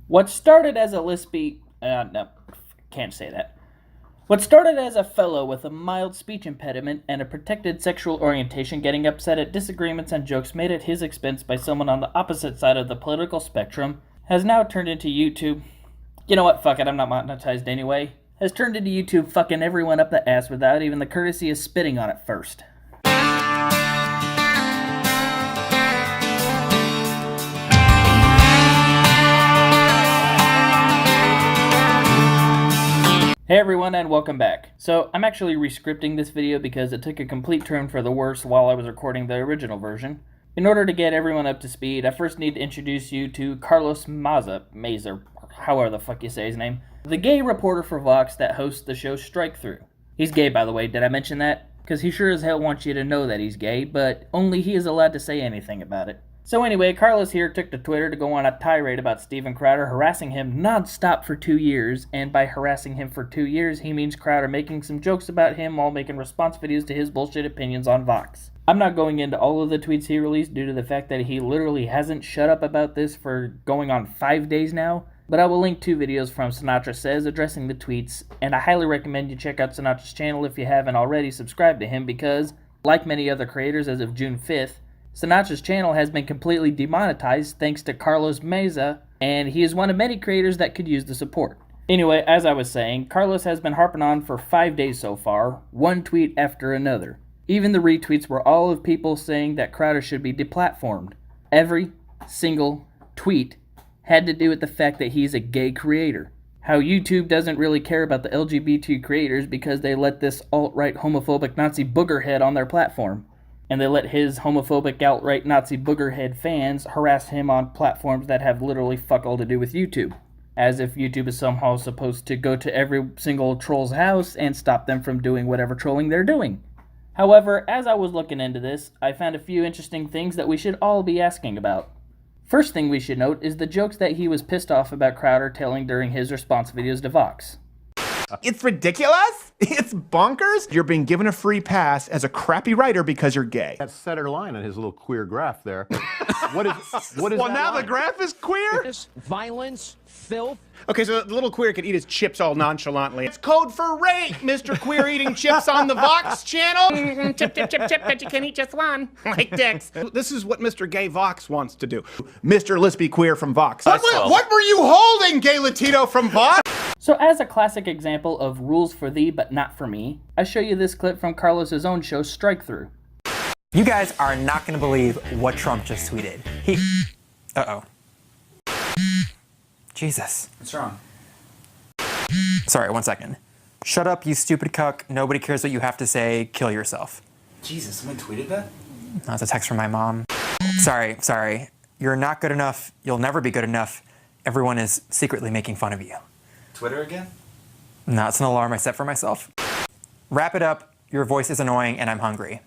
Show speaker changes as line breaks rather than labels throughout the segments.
What started as a no, can't say that. What started as a fellow with a mild speech impediment and a protected sexual orientation getting upset at disagreements and jokes made at his expense by someone on the opposite side of the political spectrum has now turned into YouTube. You know what, fuck it, I'm not monetized anyway. Has turned into YouTube fucking everyone up the ass without even the courtesy of spitting on it first. Hey everyone, and welcome back. So, I'm actually re-scripting this video because it took a complete turn for the worse while I was recording the original version. In order to get everyone up to speed, I first need to introduce you to Carlos Maza, however the fuck you say his name, the gay reporter for Vox that hosts the show Strike Through. He's gay, by the way, did I mention that? Because he sure as hell wants you to know that he's gay, but only he is allowed to say anything about it. So anyway, Carlos here took to Twitter to go on a tirade about Steven Crowder harassing him non-stop for 2 years, and by harassing him for 2 years, he means Crowder making some jokes about him while making response videos to his bullshit opinions on Vox. I'm not going into all of the tweets he released due to the fact that he literally hasn't shut up about this for going on 5 days now, but I will link 2 videos from Sinatra Says addressing the tweets, and I highly recommend you check out Sinatra's channel if you haven't already subscribed to him because, like many other creators as of June 5th, Sinatra's channel has been completely demonetized thanks to Carlos Maza, and he is one of many creators that could use the support. Anyway, as I was saying, Carlos has been harping on for 5 days so far, one tweet after another. Even the retweets were all of people saying that Crowder should be deplatformed. Every single tweet had to do with the fact that he's a gay creator. How YouTube doesn't really care about the LGBT creators because they let this alt-right homophobic Nazi boogerhead on their platform. And they let his homophobic alt-right Nazi boogerhead fans harass him on platforms that have literally fuck all to do with YouTube. As if YouTube is somehow supposed to go to every single troll's house and stop them from doing whatever trolling they're doing. However, as I was looking into this, I found a few interesting things that we should all be asking about. First thing we should note is the jokes that he was pissed off about Crowder telling during his response videos to Vox.
It's ridiculous. It's bonkers. You're being given a free pass as a crappy writer because you're gay.
That center line on his little queer graph there. What is
well,
that
now
line?
the graph is queer?
Violence, filth.
Okay, so the little queer could eat his chips all nonchalantly. It's code for rape, Mr. Queer eating chips on the Vox channel. Chip, chip, chip, chip, but you can eat just one. Like dicks. This is what Mr. Gay Vox wants to do. Mr. Lispy Queer from Vox. What were you holding, Gay Latino from Vox?
So as a classic example of rules for thee but not for me, I show you this clip from Carlos's own show Strike Through.
You guys are not going to believe what Trump just tweeted. Uh-oh. Jesus.
What's wrong?
Sorry, 1 second. Shut up, you stupid cuck. Nobody cares what you have to say. Kill yourself.
Jesus, someone tweeted that?
That's a text from my mom. Sorry. You're not good enough. You'll never be good enough. Everyone is secretly making fun of you.
Twitter again?
No, it's an alarm I set for myself. Wrap it up. Your voice is annoying and I'm hungry.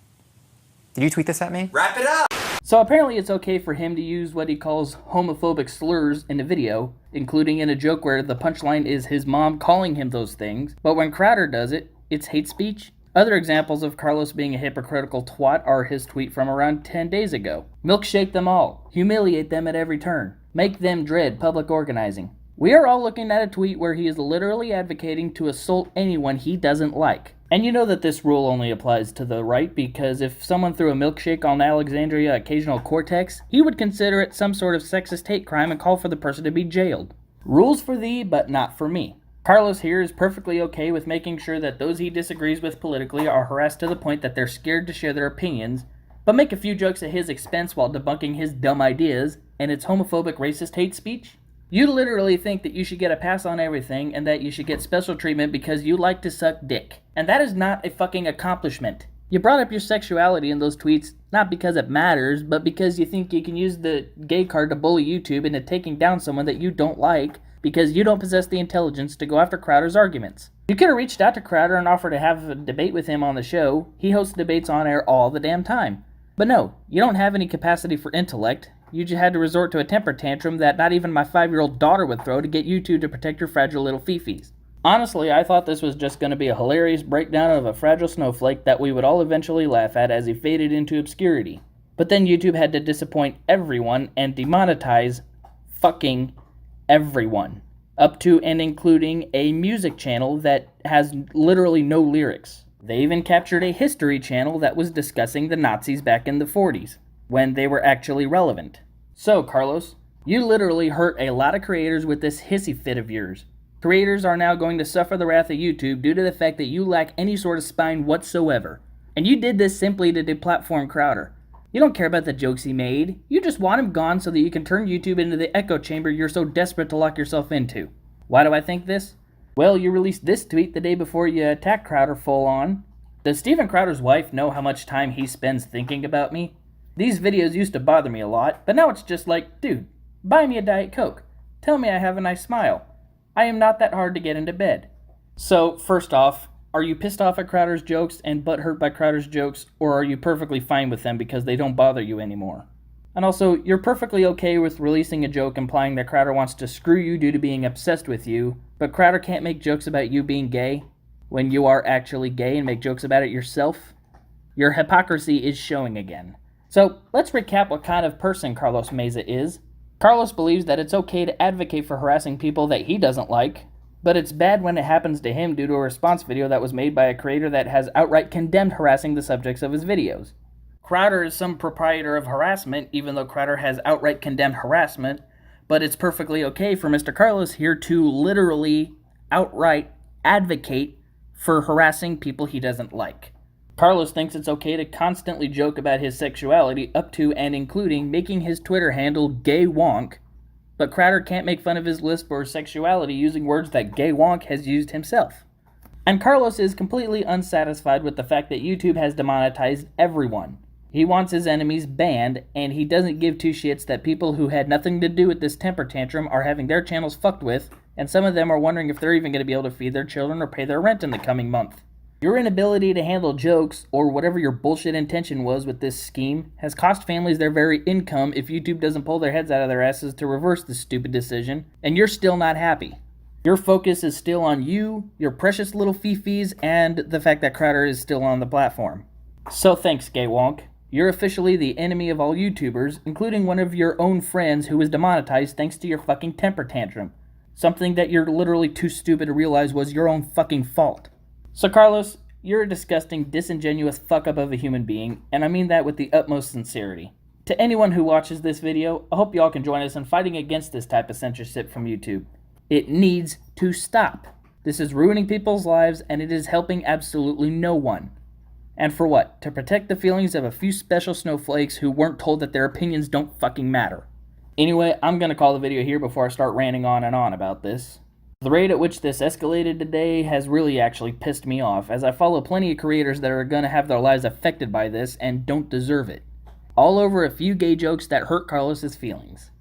Did you tweet this at me?
Wrap it up!
So apparently it's okay for him to use what he calls homophobic slurs in a video, including in a joke where the punchline is his mom calling him those things, but when Crowder does it, it's hate speech. Other examples of Carlos being a hypocritical twat are his tweet from around 10 days ago. Milkshake them all. Humiliate them at every turn. Make them dread public organizing. We are all looking at a tweet where he is literally advocating to assault anyone he doesn't like. And you know that this rule only applies to the right because if someone threw a milkshake on Alexandria Occasional Cortex, he would consider it some sort of sexist hate crime and call for the person to be jailed. Rules for thee, but not for me. Carlos here is perfectly okay with making sure that those he disagrees with politically are harassed to the point that they're scared to share their opinions, but make a few jokes at his expense while debunking his dumb ideas, and it's homophobic racist hate speech? You literally think that you should get a pass on everything and that you should get special treatment because you like to suck dick. And that is not a fucking accomplishment. You brought up your sexuality in those tweets not because it matters, but because you think you can use the gay card to bully YouTube into taking down someone that you don't like because you don't possess the intelligence to go after Crowder's arguments. You could have reached out to Crowder and offered to have a debate with him on the show. He hosts debates on air all the damn time. But no, you don't have any capacity for intellect. You just had to resort to a temper tantrum that not even my 5-year-old daughter would throw to get you two to protect your fragile little fifis. Honestly, I thought this was just going to be a hilarious breakdown of a fragile snowflake that we would all eventually laugh at as he faded into obscurity. But then YouTube had to disappoint everyone and demonetize fucking Everyone. Up to and including a music channel that has literally no lyrics. They even captured a history channel that was discussing the Nazis back in the 40s, when they were actually relevant. So, Carlos, you literally hurt a lot of creators with this hissy fit of yours. Creators are now going to suffer the wrath of YouTube due to the fact that you lack any sort of spine whatsoever. And you did this simply to deplatform Crowder. You don't care about the jokes he made. You just want him gone so that you can turn YouTube into the echo chamber you're so desperate to lock yourself into. Why do I think this? Well, you released this tweet the day before you attacked Crowder full on. Does Steven Crowder's wife know how much time he spends thinking about me? These videos used to bother me a lot, but now it's just like, dude, buy me a Diet Coke. Tell me I have a nice smile. I am not that hard to get into bed. So, first off, are you pissed off at Crowder's jokes and butthurt by Crowder's jokes, or are you perfectly fine with them because they don't bother you anymore? And also, you're perfectly okay with releasing a joke implying that Crowder wants to screw you due to being obsessed with you, but Crowder can't make jokes about you being gay when you are actually gay and make jokes about it yourself? Your hypocrisy is showing again. So, let's recap what kind of person Carlos Maza is. Carlos believes that it's okay to advocate for harassing people that he doesn't like, but it's bad when it happens to him due to a response video that was made by a creator that has outright condemned harassing the subjects of his videos. Crowder is some proprietor of harassment, even though Crowder has outright condemned harassment, but it's perfectly okay for Mr. Carlos here to literally outright advocate for harassing people he doesn't like. Carlos thinks it's okay to constantly joke about his sexuality up to and including making his Twitter handle Gay Wonk, but Crowder can't make fun of his lisp or sexuality using words that Gay Wonk has used himself. And Carlos is completely unsatisfied with the fact that YouTube has demonetized everyone. He wants his enemies banned, and he doesn't give two shits that people who had nothing to do with this temper tantrum are having their channels fucked with, and some of them are wondering if they're even going to be able to feed their children or pay their rent in the coming month. Your inability to handle jokes, or whatever your bullshit intention was with this scheme, has cost families their very income if YouTube doesn't pull their heads out of their asses to reverse this stupid decision, and you're still not happy. Your focus is still on you, your precious little fifis, and the fact that Crowder is still on the platform. So thanks, Gay Wonk. You're officially the enemy of all YouTubers, including one of your own friends who was demonetized thanks to your fucking temper tantrum. Something that you're literally too stupid to realize was your own fucking fault. So Carlos, you're a disgusting, disingenuous fuck-up of a human being, and I mean that with the utmost sincerity. To anyone who watches this video, I hope y'all can join us in fighting against this type of censorship from YouTube. It needs to stop. This is ruining people's lives, and it is helping absolutely no one. And for what? To protect the feelings of a few special snowflakes who weren't told that their opinions don't fucking matter. Anyway, I'm gonna call the video here before I start ranting on and on about this. The rate at which this escalated today has really actually pissed me off, as I follow plenty of creators that are gonna have their lives affected by this and don't deserve it. All over a few gay jokes that hurt Carlos's feelings.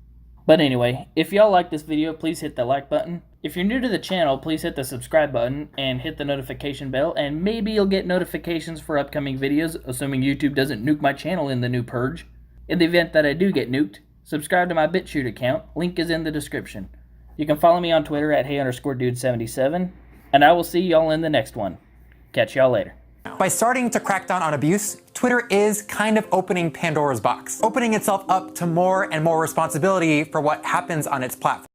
But anyway, if y'all like this video, please hit the like button. If you're new to the channel, please hit the subscribe button and hit the notification bell, and maybe you'll get notifications for upcoming videos, assuming YouTube doesn't nuke my channel in the new purge. In the event that I do get nuked, subscribe to my Bitchute account, link is in the description. You can follow me on Twitter at hey_dude77, and I will see y'all in the next one. Catch y'all later.
By starting to crack down on abuse, Twitter is kind of opening Pandora's box, opening itself up to more and more responsibility for what happens on its platform.